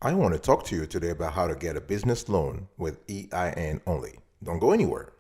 I want to talk to you today about how to get a business loan with EIN only. Don't go anywhere.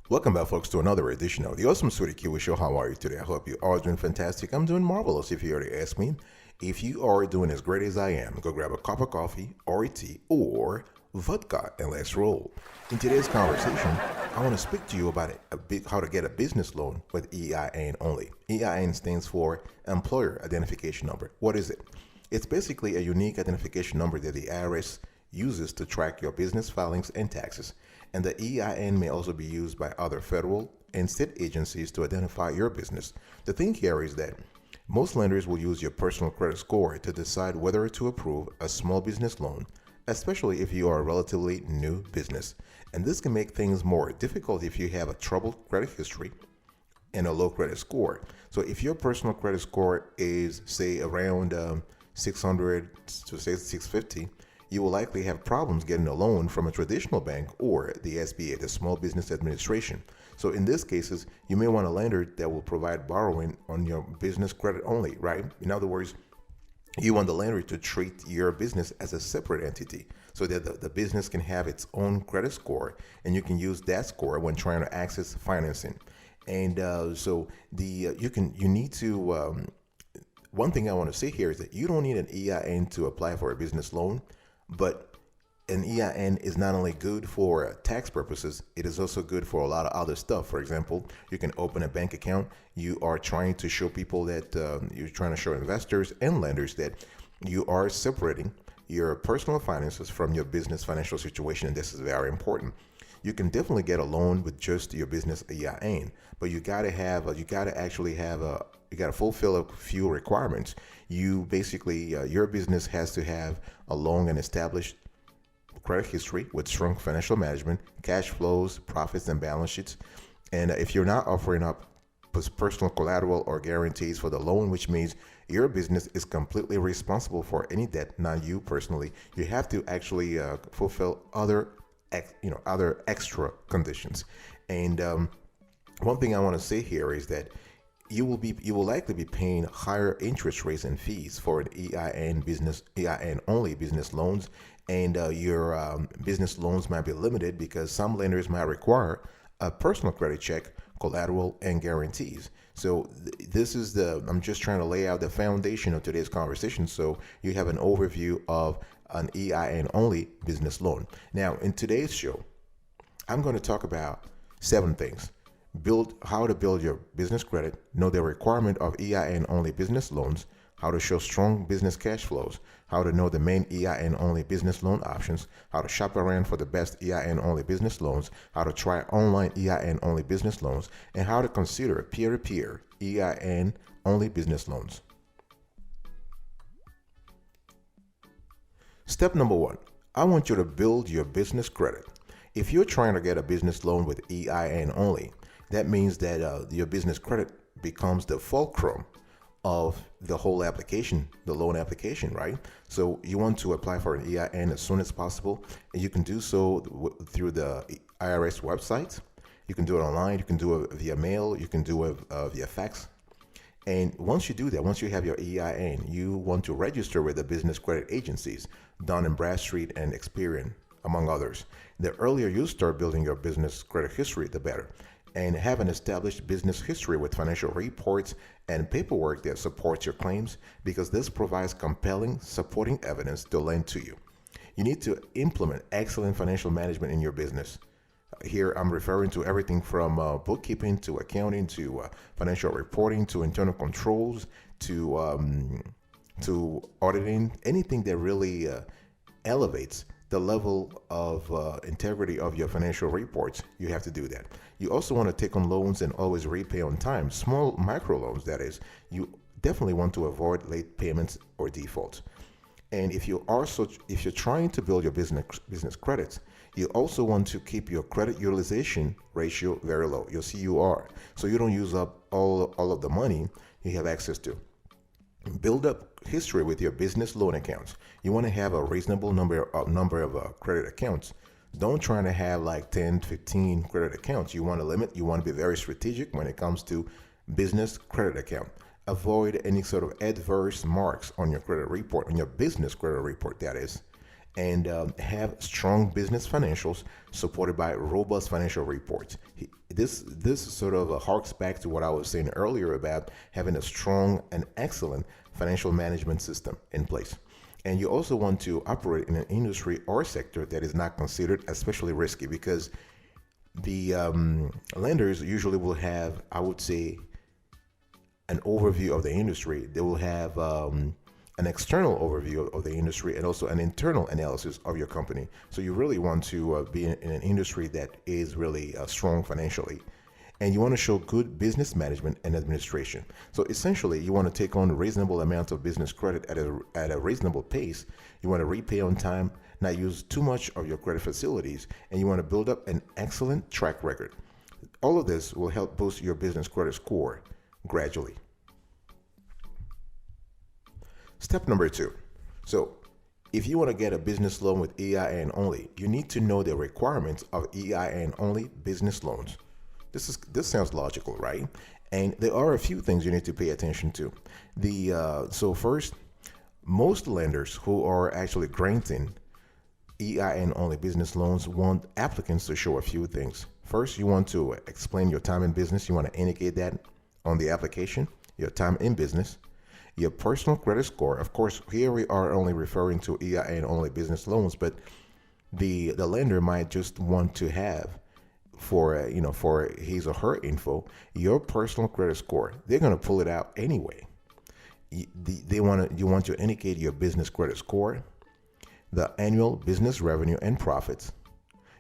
Welcome back, folks, to another edition of the Awesome Sweetie Kiwi Show. How are you today? I hope you are doing fantastic. I'm doing marvelous, if you already asked me. If you are doing as great as I am, go grab a cup of coffee or a tea or vodka and let's roll. In today's conversation, I want to speak to you about how to get a business loan with EIN only. EIN stands for Employer Identification Number. What is it? It's basically a unique identification number that the IRS uses to track your business filings and taxes. And the EIN may also be used by other federal and state agencies to identify your business. The thing here is that most lenders will use your personal credit score to decide whether to approve a small business loan, especially if you are a relatively new business. And this can make things more difficult if you have a troubled credit history and a low credit score. So if your personal credit score is, say, around 600 to say 650, you will likely have problems getting a loan from a traditional bank or the SBA, the Small Business Administration. So in these cases, you may want a lender that will provide borrowing on your business credit only, right? In other words, you want the lender to treat your business as a separate entity so that the business can have its own credit score and you can use that score when trying to access financing. And one thing I want to say here is that you don't need an EIN to apply for a business loan. But an EIN is not only good for tax purposes, it is also good for a lot of other stuff. For example, you can open a bank account. You are trying to show people that you're trying to show investors and lenders that you are separating your personal finances from your business financial situation. And this is very important. You can definitely get a loan with just your business EIN, but you got to fulfill a few requirements. You basically, your business has to have a long and established credit history with strong financial management, cash flows, profits, and balance sheets. And if you're not offering up personal collateral or guarantees for the loan, which means your business is completely responsible for any debt, not you personally, you have to actually fulfill other extra conditions. And one thing I want to say here is that you will likely be paying higher interest rates and fees for an EIN only business loans, and your business loans might be limited because some lenders might require a personal credit check, collateral, and guarantees. So I'm just trying to lay out the foundation of today's conversation so you have an overview of an EIN only business loan. Now, in today's show, I'm going to talk about 7 things. How to build your business credit, know the requirement of EIN only business loans, how to show strong business cash flows, how to know the main EIN only business loan options, how to shop around for the best EIN only business loans, how to try online EIN only business loans, and how to consider peer-to-peer EIN only business loans. Step number 1, I want you to build your business credit. If you're trying to get a business loan with EIN only, that means that your business credit becomes the fulcrum of the whole application, the loan application, right? So you want to apply for an EIN as soon as possible, and you can do so through the IRS website. You can do it online, you can do it via mail, you can do it via fax. And once you do that, once you have your EIN, you want to register with the business credit agencies, Dun & Bradstreet and Experian, among others. The earlier you start building your business credit history, the better. And have an established business history with financial reports and paperwork that supports your claims, because this provides compelling supporting evidence to lend to you. You need to implement excellent financial management in your business. Here I'm referring to everything from bookkeeping to accounting to financial reporting to internal controls to auditing, anything that really elevates the level of integrity of your financial reports. You have to do that. You also want to take on loans and always repay on time. Small micro loans, that is. You definitely want to avoid late payments or defaults. And if you're trying to build your business credits, you also want to keep your credit utilization ratio very low, your CUR, so you don't use up all of the money you have access to. Build up history with your business loan accounts. You want to have a reasonable number of credit accounts. Don't try to have like 10, 15 credit accounts. You want to limit, you want to be very strategic when it comes to business credit account. Avoid any sort of adverse marks on your credit report, on your business credit report, that is. And have strong business financials supported by robust financial reports. This sort of harks back to what I was saying earlier about having a strong and excellent financial management system in place. And you also want to operate in an industry or sector that is not considered especially risky, because the lenders usually will have, I would say, an overview of the industry. They will have an external overview of the industry and also an internal analysis of your company. So you really want to be in an industry that is really strong financially. And you want to show good business management and administration. So essentially, you want to take on reasonable amounts of business credit at a reasonable pace. You want to repay on time, not use too much of your credit facilities, and you want to build up an excellent track record. All of this will help boost your business credit score gradually. Step number 2. So, if you want to get a business loan with EIN only, you need to know the requirements of EIN only business loans. This sounds logical, right? And there are a few things you need to pay attention to. So first, most lenders who are actually granting EIN only business loans want applicants to show a few things. First, you want to explain your time in business. You want to indicate that on the application, your time in business, your personal credit score. Of course, here we are only referring to EIN only business loans, but the lender might just want to have for his or her info, your personal credit score. They're going to pull it out anyway. You want to indicate your business credit score, the annual business revenue and profits,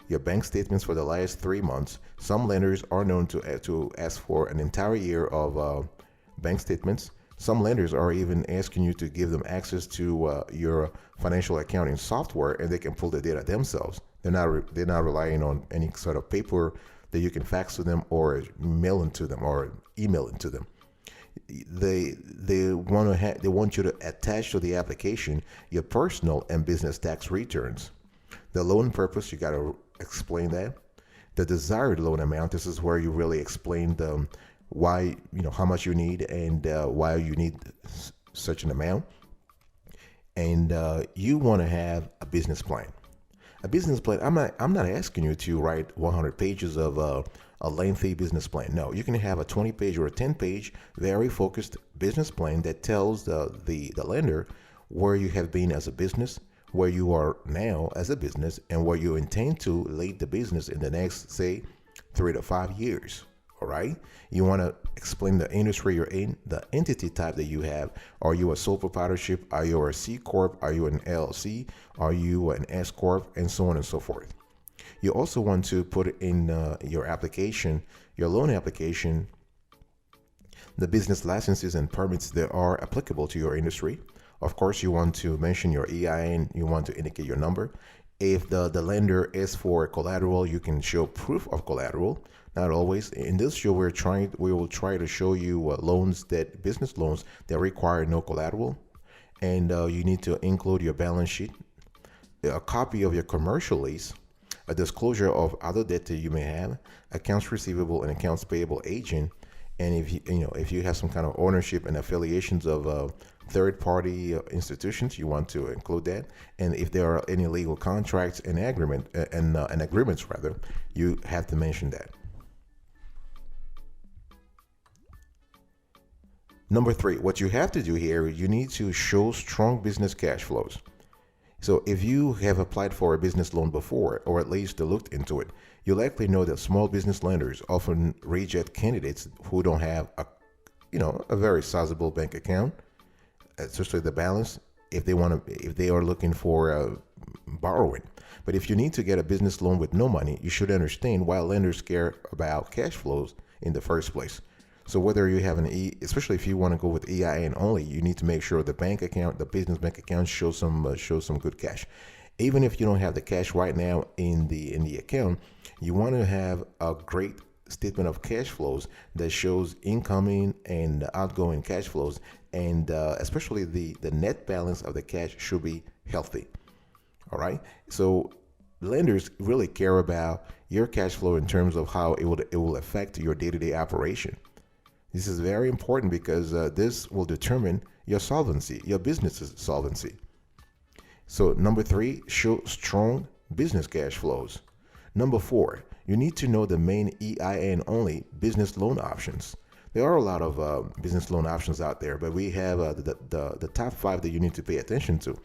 your bank statements for the last 3 months. Some lenders are known to ask for an entire year of bank statements. Some lenders are even asking you to give them access to your financial accounting software, and they can pull the data themselves. They're not relying on any sort of paper that you can fax to them or mail into them or email into them. They want you to attach to the application your personal and business tax returns. The loan purpose, you got to explain that. The desired loan amount, this is where you really explain why, how much you need and why you need such an amount. And you want to have a business plan. A business plan, I'm not asking you to write 100 pages of a lengthy business plan. No, you can have a 20-page or a 10-page, very focused business plan that tells the lender where you have been as a business, where you are now as a business, and where you intend to lead the business in the next, say, 3 to 5 years. All right. You want to explain the industry you're in, the entity type that you have. Are you a sole proprietorship? Are you a C Corp? Are you an LLC? Are you an S Corp? And so on and so forth. You also want to put in your application, your loan application, the business licenses and permits that are applicable to your industry. Of course, you want to mention your EIN. You want to indicate your number. If the lender is for collateral, you can show proof of collateral. Not always. In this show, we will try to show you business loans that require no collateral, and you need to include your balance sheet, a copy of your commercial lease, a disclosure of other debt that you may have, accounts receivable and accounts payable agent, and if you have some kind of ownership and affiliations of third-party institutions, you want to include that. And if there are any legal contracts and agreements, you have to mention that. Number 3, what you have to do here, you need to show strong business cash flows. So if you have applied for a business loan before, or at least looked into it, you likely know that small business lenders often reject candidates who don't have a very sizable bank account, especially the balance, if they are looking for borrowing. But if you need to get a business loan with no money, you should understand why lenders care about cash flows in the first place. So whether you have especially if you want to go with EIN only, you need to make sure the bank account, the business bank account, shows some good cash. Even if you don't have the cash right now in the account, you want to have a great statement of cash flows that shows incoming and outgoing cash flows, and especially the net balance of the cash should be healthy. All right. So lenders really care about your cash flow in terms of how it will affect your day-to-day operation. This is very important because this will determine your solvency, your business's solvency. So number 3, show strong business cash flows. Number 4, you need to know the main EIN only business loan options. There are a lot of business loan options out there, but we have the top 5 that you need to pay attention to.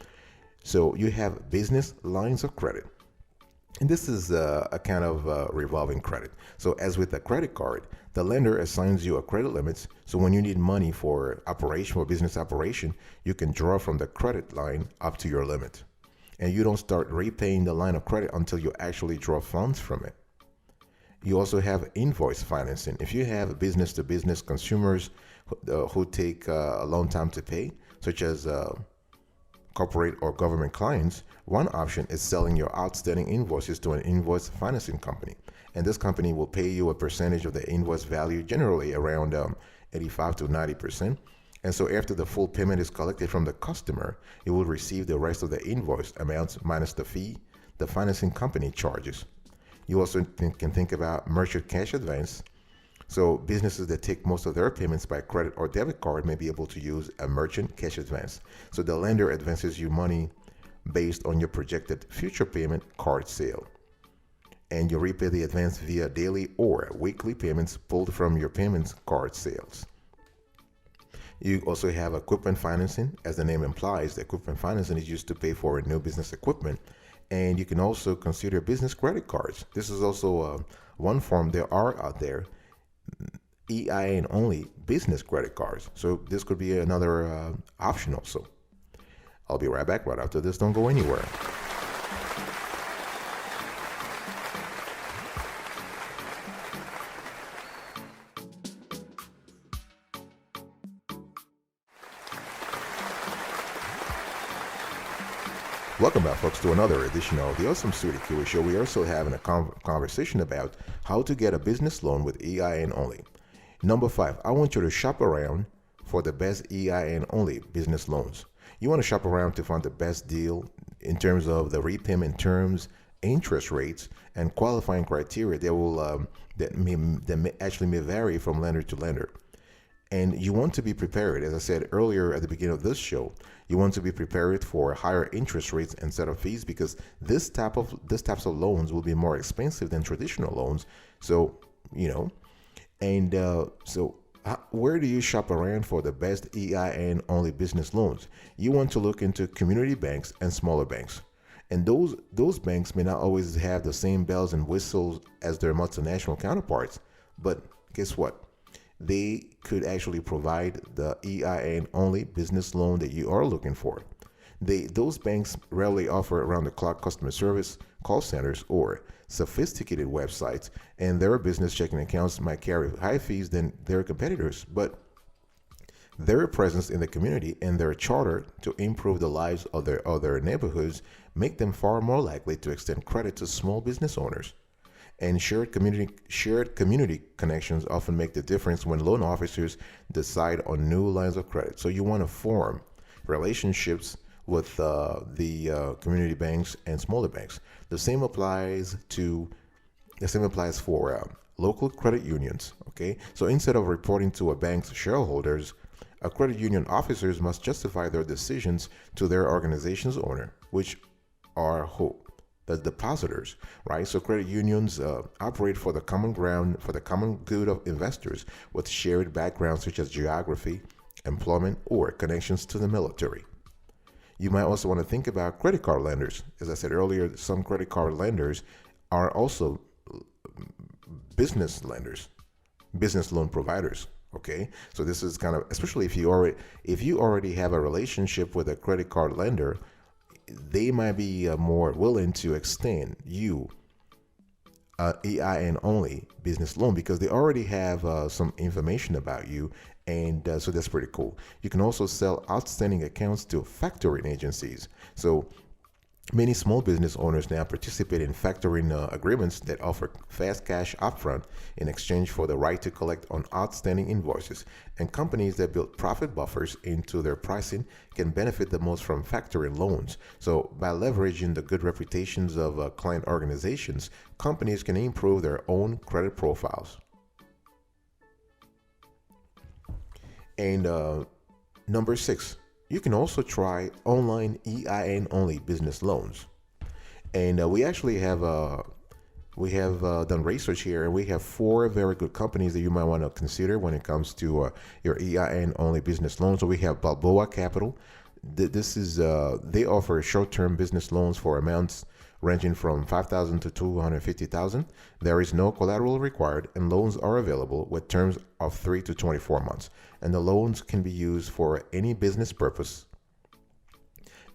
So you have business lines of credit. And this is a kind of revolving credit. So as with a credit card, the lender assigns you a credit limits. So when you need money for operation or business operation, you can draw from the credit line up to your limit. And you don't start repaying the line of credit until you actually draw funds from it. You also have invoice financing. If you have business to business consumers who take a long time to pay, such as corporate or government clients, one option is selling your outstanding invoices to an invoice financing company. And this company will pay you a percentage of the invoice value, generally around 85 to 90%. And so after the full payment is collected from the customer, you will receive the rest of the invoice amounts minus the fee the financing company charges. You also can think about merchant cash advance. So businesses that take most of their payments by credit or debit card may be able to use a merchant cash advance. So the lender advances you money based on your projected future payment card sale. And you repay the advance via daily or weekly payments pulled from your payments card sales. You also have equipment financing. As the name implies, the equipment financing is used to pay for new business equipment. And you can also consider business credit cards. This is also one form there are out there. EIN only business credit cards. So this could be another option also. I'll be right back right after this. Don't go anywhere. Welcome back, folks, to another edition of the Awesome Sweetie Kiwi Show. We are also having a conversation about how to get a business loan with EIN only. Number 5, I want you to shop around for the best EIN only business loans. You want to shop around to find the best deal in terms of the repayment terms, interest rates, and qualifying criteria that may actually vary from lender to lender. And you want to be prepared, as I said earlier at the beginning of this show, you want to be prepared for higher interest rates and setup fees because this types of loans will be more expensive than traditional loans. So, where do you shop around for the best EIN only business loans? You want to look into community banks and smaller banks. And those banks may not always have the same bells and whistles as their multinational counterparts, but guess what? They could actually provide the EIN only business loan that you are looking for. Those banks rarely offer around-the-clock customer service, call centers, or sophisticated websites, and their business checking accounts might carry higher fees than their competitors, but their presence in the community and their charter to improve the lives of their neighborhoods make them far more likely to extend credit to small business owners. And shared community connections often make the difference when loan officers decide on new lines of credit. So you want to form relationships with the community banks and smaller banks. The same applies for local credit unions. Okay, so instead of reporting to a bank's shareholders, a credit union officers must justify their decisions to their organization's owner, which are who? The depositors, right? So credit unions operate for the common good of investors with shared backgrounds such as geography, employment, or connections to the military. You might also want to think about credit card lenders. As I said earlier, some credit card lenders are also business lenders, business loan providers. Okay, so this is kind of, especially if you already have a relationship with a credit card lender, they might be more willing to extend you EIN only business loan because they already have some information about you, and so that's pretty cool. You can also sell outstanding accounts to factoring agencies. So many small business owners now participate in factoring agreements that offer fast cash upfront in exchange for the right to collect on outstanding invoices. And companies that build profit buffers into their pricing can benefit the most from factoring loans. So, by leveraging the good reputations of client organizations, companies can improve their own credit profiles. And number six, you can also try online EIN only business loans. And we have done research here, and we have four very good companies that you might want to consider when it comes to your EIN only business loans. So we have Balboa Capital. This is they offer short-term business loans for amounts ranging from 5,000 to 250,000. There is no collateral required, and loans are available with terms of 3 to 24 months. And the loans can be used for any business purpose.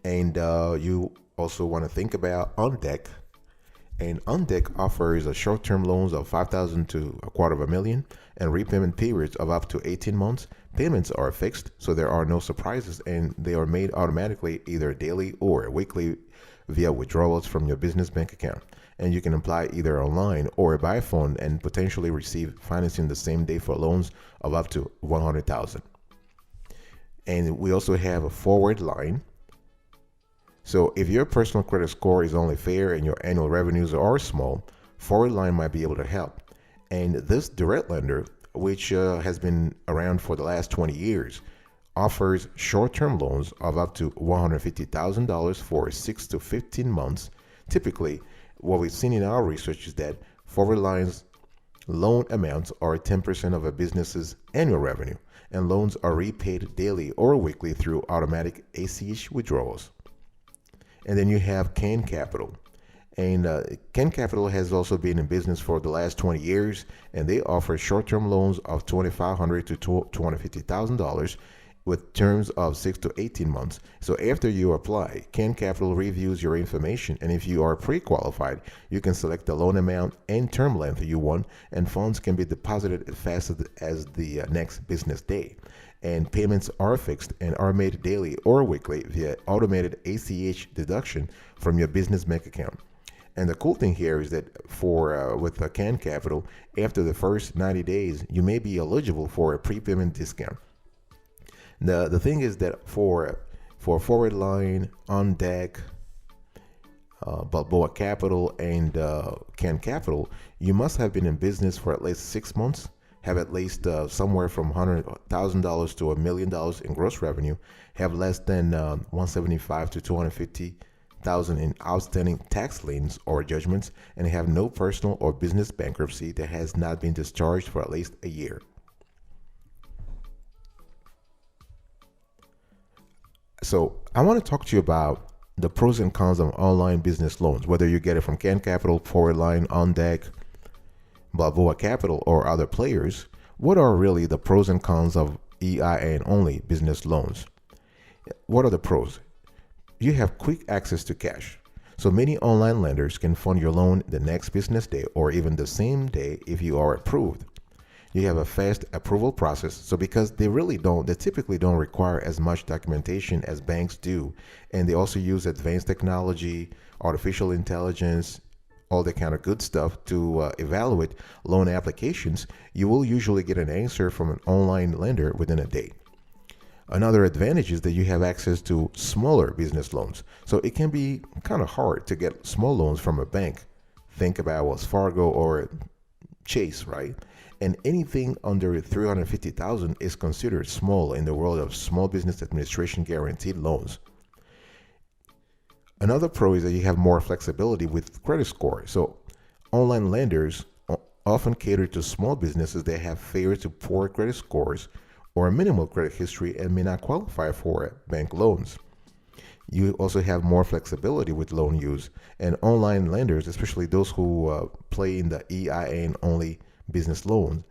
And you also want to think about On Deck. And On Deck offers a short-term loans of 5,000 to a quarter of a million and repayment periods of up to 18 months. Payments are fixed, so there are no surprises, and they are made automatically either daily or weekly via withdrawals from your business bank account. And you can apply either online or by phone and potentially receive financing the same day for loans of up to 100,000. And we also have a forward line. So if your personal credit score is only fair and your annual revenues are small, forward line might be able to help. And this direct lender, which has been around for the last 20 years, offers short-term loans of up to $150,000 for 6 to 15 months. Typically, what we've seen in our research is that forward lines loan amounts are 10% of a business's annual revenue, and loans are repaid daily or weekly through automatic ACH withdrawals. And then you have Can Capital. And Can Capital has also been in business for the last 20 years, and they offer short-term loans of $2,500 to $250,000 with terms of 6 to 18 months. So after you apply, Can Capital reviews your information, and if you are pre-qualified, you can select the loan amount and term length you want, and funds can be deposited as fast as the next business day. And payments are fixed and are made daily or weekly via automated ACH deduction from your business bank account. And the cool thing here is that with Can Capital, after the first 90 days, you may be eligible for a prepayment discount. The thing is that for Forward Line, On Deck, Balboa Capital, and Can Capital, you must have been in business for at least 6 months, have at least somewhere from $100,000 to $1 million in gross revenue, have less than $175,000 to $250,000 in outstanding tax liens or judgments, and have no personal or business bankruptcy that has not been discharged for at least a year. So I want to talk to you about the pros and cons of online business loans, whether you get it from Can Capital, Forward Line, On Deck, Balboa Capital, or other players. What are really the pros and cons of EIN only business loans? What are the pros? You have quick access to cash. So many online lenders can fund your loan the next business day or even the same day if you are approved. You have a fast approval process. So because they typically don't require as much documentation as banks do. And they also use advanced technology, artificial intelligence, all that kind of good stuff to evaluate loan applications. You will usually get an answer from an online lender within a day. Another advantage is that you have access to smaller business loans. So it can be kind of hard to get small loans from a bank. Think about Wells Fargo or Chase, right? And anything under $350,000 is considered small in the world of Small Business Administration guaranteed loans. Another pro is that you have more flexibility with credit score. So online lenders often cater to small businesses that have fair to poor credit scores or minimal credit history and may not qualify for bank loans. You also have more flexibility with loan use, and online lenders, especially those who play in the EIN only business loans,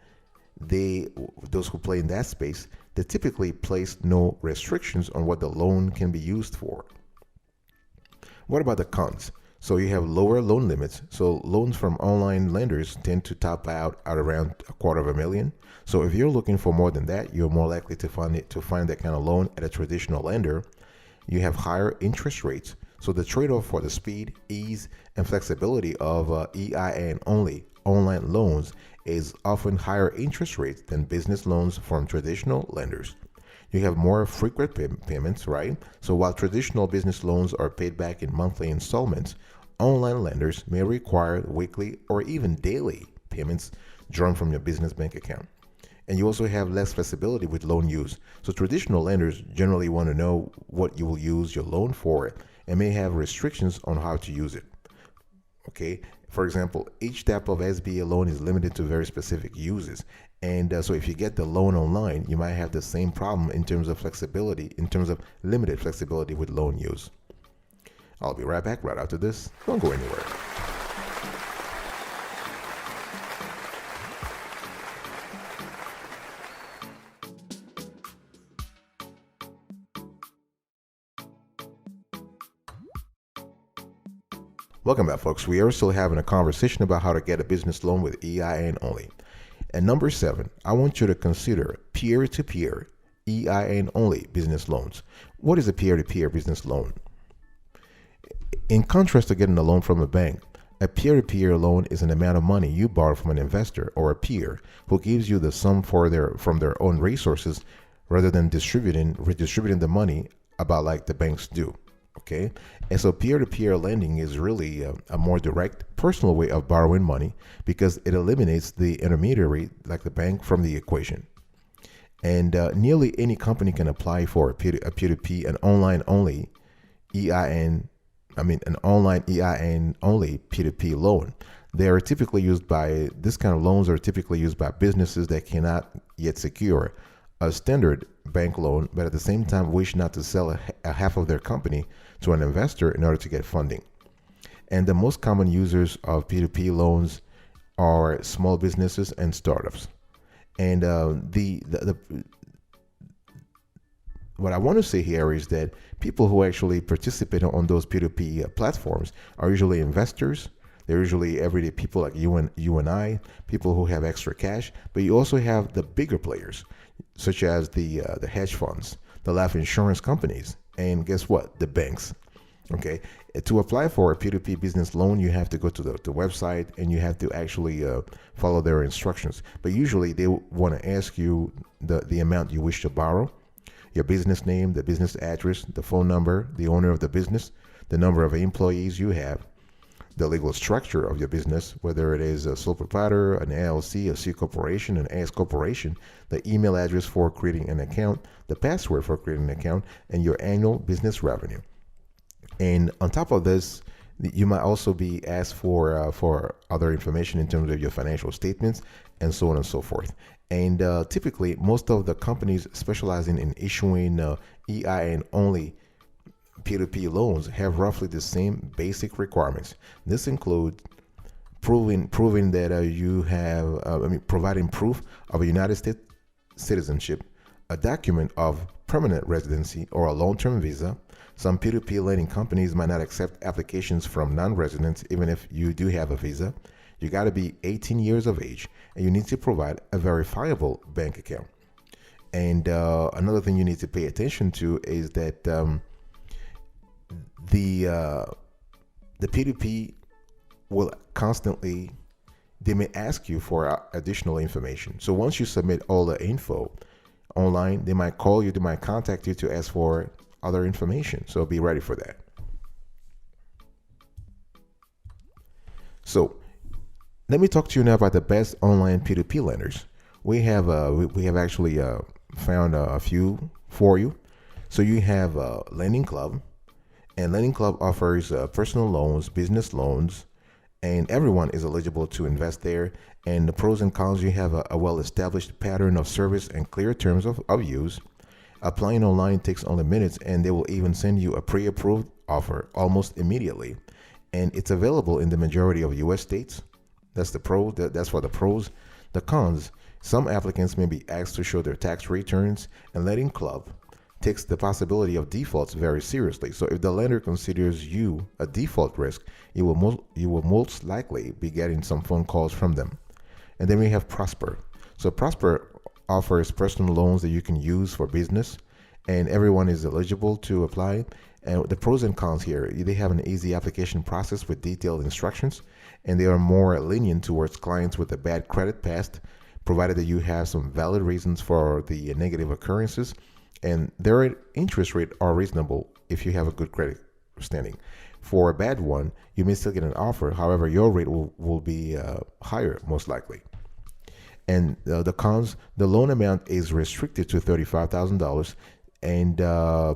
those who play in that space, they typically place no restrictions on what the loan can be used for. What about the cons? So you have lower loan limits. So loans from online lenders tend to top out at around $250,000. So if you're looking for more than that, you're more likely to find that kind of loan at a traditional lender. You have higher interest rates. So the trade-off for the speed, ease, and flexibility of EIN only online loans is often higher interest rates than business loans from traditional lenders. You have more frequent payments, right? So while traditional business loans are paid back in monthly installments, online lenders may require weekly or even daily payments drawn from your business bank account. And you also have less flexibility with loan use. So traditional lenders generally want to know what you will use your loan for and may have restrictions on how to use it. Okay, for example, each type of SBA loan is limited to very specific uses. And so if you get the loan online, you might have the same problem in terms of flexibility, in terms of limited flexibility with loan use. I'll be right back right after this. Don't go anywhere. Welcome back, folks. We are still having a conversation about how to get a business loan with EIN only. And number 7, I want you to consider peer-to-peer EIN only business loans. What is a peer-to-peer business loan? In contrast to getting a loan from a bank, a peer-to-peer loan is an amount of money you borrow from an investor or a peer who gives you the sum from their own resources rather than redistributing the money about like the banks do. Okay, and so peer-to-peer lending is really a more direct, personal way of borrowing money because it eliminates the intermediary, like the bank, from the equation. And nearly any company can apply for a peer-to-peer, an online EIN only P2P loan. This kind of loans are typically used by businesses that cannot yet secure a standard bank loan, but at the same time wish not to sell a half of their company to an investor in order to get funding. And the most common users of P2P loans are small businesses and startups. And what I want to say here is that people who actually participate on those P2P platforms are usually investors. They're usually everyday people like you and I, people who have extra cash. But you also have the bigger players, such as the hedge funds, the life insurance companies, and guess what? The banks. Okay. To apply for a P2P business loan, you have to go to the website and you have to actually follow their instructions. But usually they want to ask you the amount you wish to borrow, your business name, the business address, the phone number, the owner of the business, the number of employees you have, the legal structure of your business, whether it is a sole proprietor, an LLC, a C corporation, an S corporation, the email address for creating an account, the password for creating an account, and your annual business revenue. And on top of this, you might also be asked for other information in terms of your financial statements and so on and so forth. And typically, most of the companies specializing in issuing EIN only P2P loans have roughly the same basic requirements. This includes proving that you have, providing proof of a United States citizenship, a document of permanent residency, or a long-term visa. Some P2P lending companies might not accept applications from non-residents, even if you do have a visa. You got to be 18 years of age, and you need to provide a verifiable bank account. And another thing you need to pay attention to is that the P2P will constantly, they may ask you for additional information. So once you submit all the info online, they might call you, they might contact you to ask for other information. So be ready for that. So let me talk to you now about the best online P2P lenders. We have actually found a few for you. So you have Lending Club, and Lending Club offers personal loans, business loans, and everyone is eligible to invest there. And the pros and cons, you have a well-established pattern of service and clear terms of use. Applying online takes only minutes, and they will even send you a pre-approved offer almost immediately. And it's available in the majority of U.S. states. That's the pro. That's for the pros. The cons: some applicants may be asked to show their tax returns, and Lending Club takes the possibility of defaults very seriously. So if the lender considers you a default risk, you will most likely be getting some phone calls from them. And then we have Prosper. So Prosper offers personal loans that you can use for business, and everyone is eligible to apply. And the pros and cons here, they have an easy application process with detailed instructions, and they are more lenient towards clients with a bad credit past, provided that you have some valid reasons for the negative occurrences, and their interest rate are reasonable if you have a good credit standing. For a bad one, you may still get an offer. However, your rate will be higher, most likely. And the cons, the loan amount is restricted to $35,000, and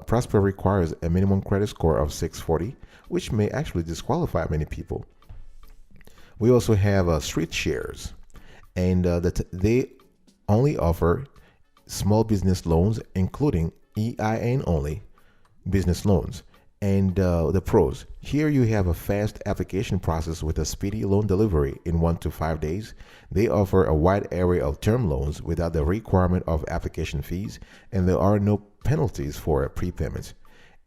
Prosper requires a minimum credit score of 640, which may actually disqualify many people. We also have Street Shares, and they only offer small business loans, including EIN only business loans. And the pros, here you have a fast application process with a speedy loan delivery in 1 to 5 days. They offer a wide array of term loans without the requirement of application fees, and there are no penalties for prepayments.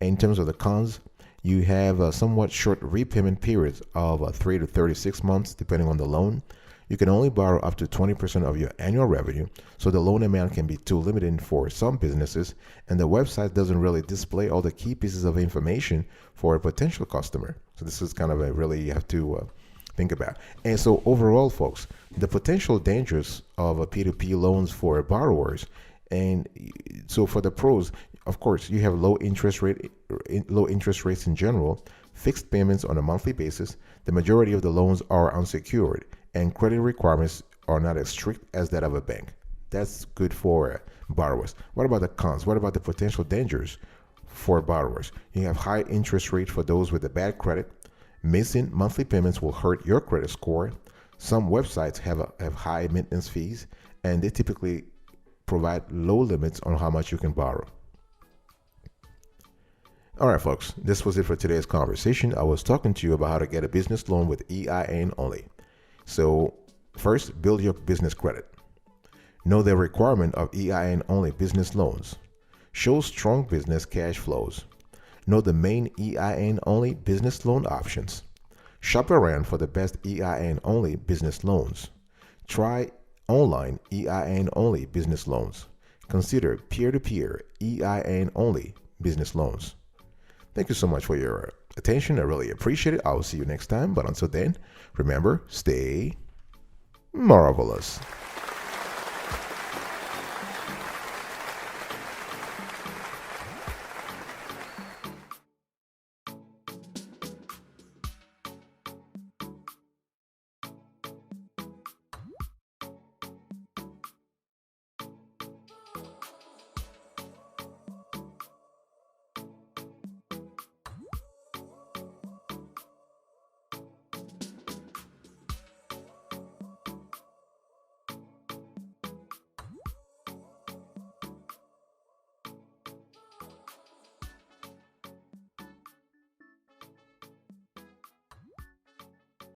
In terms of the cons, you have a somewhat short repayment periods of 3 to 36 months, depending on the loan. You can only borrow up to 20% of your annual revenue, so the loan amount can be too limited for some businesses, and the website doesn't really display all the key pieces of information for a potential customer. So this is kind of a really you have to think about. And so overall, folks, the potential dangers of a P2P loans for borrowers. And so for the pros, of course, you have low interest rates in general, fixed payments on a monthly basis. The majority of the loans are unsecured, and credit requirements are not as strict as that of a bank. That's good for borrowers. What about the cons? What about the potential dangers for borrowers? You have high interest rate for those with a bad credit. Missing monthly payments will hurt your credit score. Some websites have high maintenance fees, and they typically provide low limits on how much you can borrow. All right, folks, this was it for today's conversation. I was talking to you about how to get a business loan with EIN only. So first, build your business credit. Know the requirement of EIN only business loans. Show strong business cash flows. Know the main EIN only business loan options. Shop around for the best EIN only business loans. Try online EIN only business loans. Consider peer-to-peer EIN only business loans. Thank you so much for your attention. I really appreciate it. I will see you next time. But until then, remember, stay marvelous.